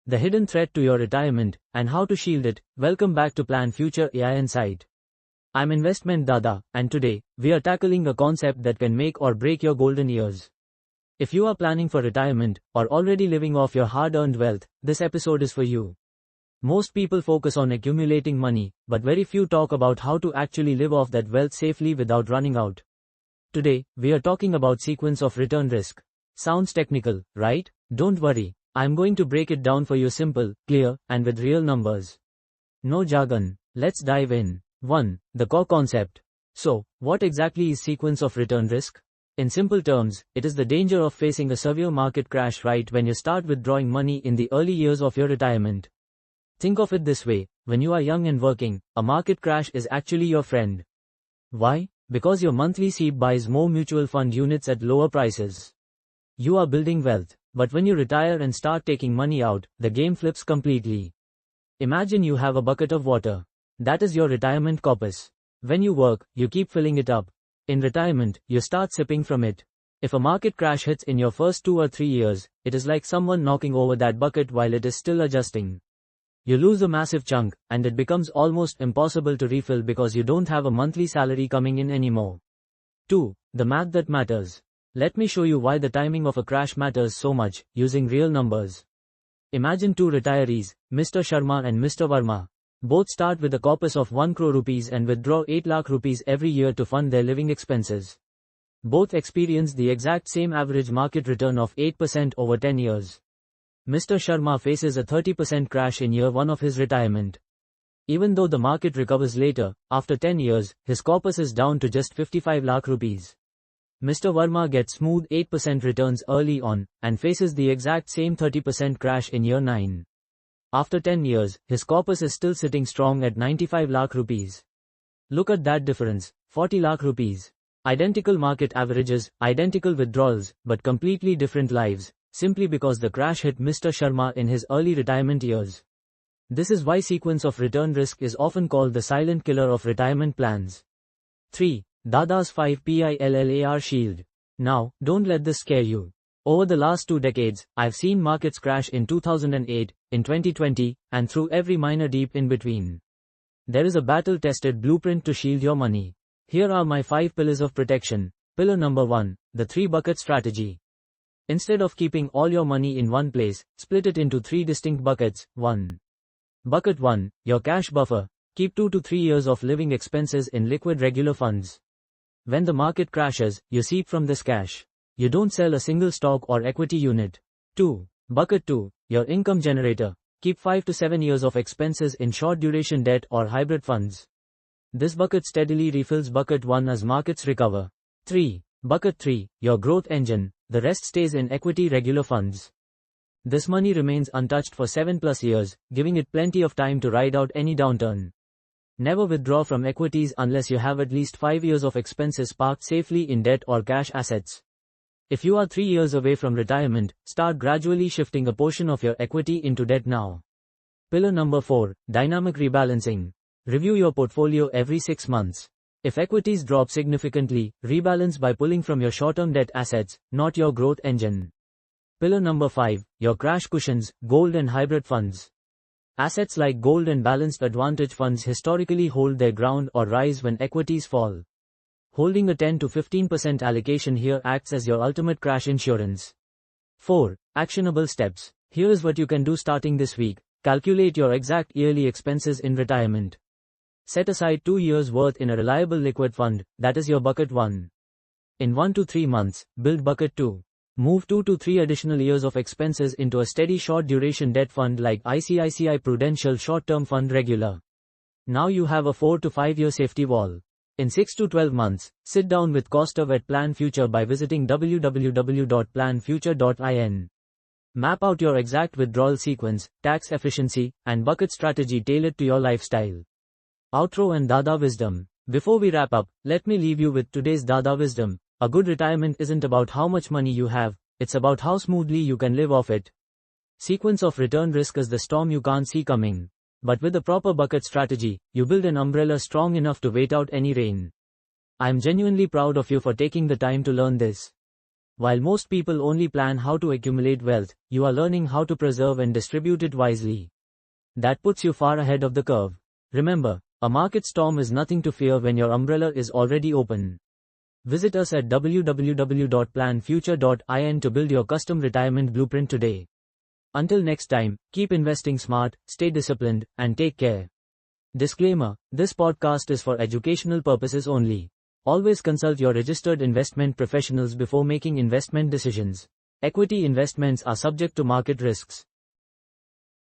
the hidden threat to your retirement, and how to shield it. Welcome back to Plan Future AI Insight. I'm Investment Dada, and today, we are tackling a concept that can make or break your golden years. If you are planning for retirement, or already living off your hard-earned wealth, this episode is for you. Most people focus on accumulating money, but very few talk about how to actually live off that wealth safely without running out. Today, we are talking about sequence of return risk. Sounds technical, right? Don't worry. I'm going to break it down for you simple, clear, and with real numbers. No jargon. Let's dive in. 1. The core concept. So, what exactly is sequence of return risk? In simple terms, it is the danger of facing a severe market crash right when you start withdrawing money in the early years of your retirement. Think of it this way, when you are young and working, a market crash is actually your friend. Why? Because your monthly SEEP buys more mutual fund units at lower prices. You are building wealth, but when you retire and start taking money out, the game flips completely. Imagine you have a bucket of water. That is your retirement corpus. When you work, you keep filling it up. In retirement, you start sipping from it. If a market crash hits in your first 2 or 3 years, it is like someone knocking over that bucket while it is still adjusting. You lose a massive chunk, and it becomes almost impossible to refill because you don't have a monthly salary coming in anymore. 2. The math that matters. Let me show you why the timing of a crash matters so much, using real numbers. Imagine 2 retirees, Mr. Sharma and Mr. Verma. Both start with a corpus of 1 crore rupees and withdraw 8 lakh rupees every year to fund their living expenses. Both experience the exact same average market return of 8% over 10 years. Mr. Sharma faces a 30% crash in year 1 of his retirement. Even though the market recovers later, after 10 years, his corpus is down to just 55 lakh rupees. Mr. Verma gets smooth 8% returns early on, and faces the exact same 30% crash in year 9. After 10 years, his corpus is still sitting strong at 95 lakh rupees. Look at that difference, 40 lakh rupees. Identical market averages, identical withdrawals, but completely different lives, simply because the crash hit Mr. Sharma in his early retirement years. This is why sequence of return risk is often called the silent killer of retirement plans. 3. Dada's 5 PILLAR shield. Now, don't let this scare you. Over the last 2 decades, I've seen markets crash in 2008, in 2020, and through every minor dip in between. There is a battle-tested blueprint to shield your money. Here are my 5 pillars of protection. Pillar number 1, the 3-bucket strategy. Instead of keeping all your money in one place, split it into 3 distinct buckets. 1. Bucket 1, your cash buffer. Keep 2 to 3 years of living expenses in liquid regular funds. When the market crashes, you seep from this cash. You don't sell a single stock or equity unit. 2. Bucket 2, your income generator. Keep 5 to 7 years of expenses in short duration debt or hybrid funds. This bucket steadily refills bucket 1 as markets recover. 3. Bucket 3, your growth engine. The rest stays in equity regular funds. This money remains untouched for 7+ years, giving it plenty of time to ride out any downturn. Never withdraw from equities unless you have at least 5 years of expenses parked safely in debt or cash assets. If you are 3 years away from retirement, start gradually shifting a portion of your equity into debt now. Pillar number 4, dynamic rebalancing. Review your portfolio every 6 months. If equities drop significantly, rebalance by pulling from your short-term debt assets, not your growth engine. Pillar number 5, your crash cushions, gold and hybrid funds. Assets like gold and balanced advantage funds historically hold their ground or rise when equities fall. Holding a 10 to 15% allocation here acts as your ultimate crash insurance. 4. Actionable steps. Here is what you can do starting this week. Calculate your exact yearly expenses in retirement. Set aside 2 years' worth in a reliable liquid fund, that is your bucket 1. In 1 to 3 months, build bucket 2. Move 2 to 3 additional years of expenses into a steady short-duration debt fund like ICICI Prudential Short-Term Fund Regular. Now you have a 4 to 5 year safety wall. In 6 to 12 months, sit down with Costa at Plan Future by visiting www.planfuture.in. Map out your exact withdrawal sequence, tax efficiency, and bucket strategy tailored to your lifestyle. Outro and Dada Wisdom. Before we wrap up, let me leave you with today's Dada Wisdom. A good retirement isn't about how much money you have, it's about how smoothly you can live off it. Sequence of return risk is the storm you can't see coming. But with a proper bucket strategy, you build an umbrella strong enough to wait out any rain. I'm genuinely proud of you for taking the time to learn this. While most people only plan how to accumulate wealth, you are learning how to preserve and distribute it wisely. That puts you far ahead of the curve. Remember, a market storm is nothing to fear when your umbrella is already open. Visit us at www.planfuture.in to build your custom retirement blueprint today. Until next time, keep investing smart, stay disciplined, and take care. Disclaimer: this podcast is for educational purposes only. Always consult your registered investment professionals before making investment decisions. Equity investments are subject to market risks.